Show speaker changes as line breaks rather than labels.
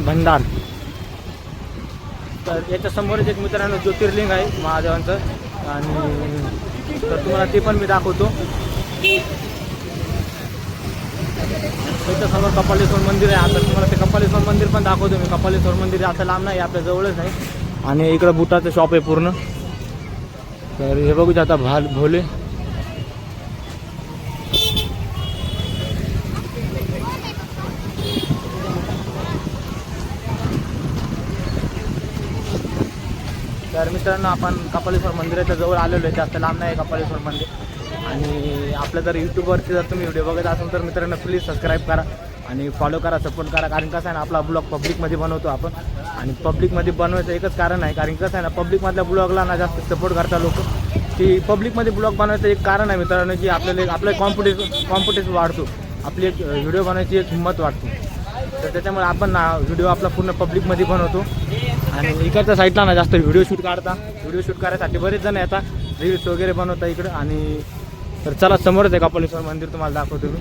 भंडार. तर याच्या समोरच एक मित्रांनो ज्योतिर्लिंग आहे महादेवांचं, आणि तर तुम्हाला ते पण मी दाखवतो. त्याच्यासमोर कपालेश्वर मंदिर आहे. आता तुम्हाला ते कपालेश्वर मंदिर पण दाखवतो मी. कपालेश्वर मंदिर आता लांब नाही, आपल्या जवळच आहे. आणि इकडं बुटाचं शॉप आहे पूर्ण. तर हे बघू आता भोले. तर मित्रांनो आपण कपालेश्वर मंदिराच्या जवळ आलेलो आहे. जास्त लांब नाही कपालेश्वर मंदिर. आणि आपल्या जर यूट्यूबवरती जर तुम्ही व्हिडिओ बघत असाल तर मित्रांनो प्लीज सबस्क्राईब करा आणि फॉलो करा, सपोर्ट करा. कारण कसं आहे ना, आपला ब्लॉग पब्लिकमध्ये बनवतो आपण. आणि पब्लिकमध्ये बनवायचं एकच कारण आहे, कारण कसं आहे ना, पब्लिकमधल्या ब्लॉगला ना जास्त सपोर्ट करता लोक. की पब्लिकमध्ये ब्लॉग बनवायचं एक कारण आहे मित्रांनो, की आपलं कॉम्पिटिशन वाढतो. आपली एक व्हिडिओ बनवायची एक हिंमत वाढते. तर त्याच्यामुळे आपण ना व्हिडिओ आपला पूर्ण पब्लिकमध्ये बनवतो. आणि इकडच्या साईडला ना जास्त व्हिडिओ शूट करायसाठी बरेच जण येतात, रील्स वगैरे बनवता इकडं. आणि तर चला समोरच आहे कपालेश्वर मंदिर, तुम्हाला दाखवतो मी.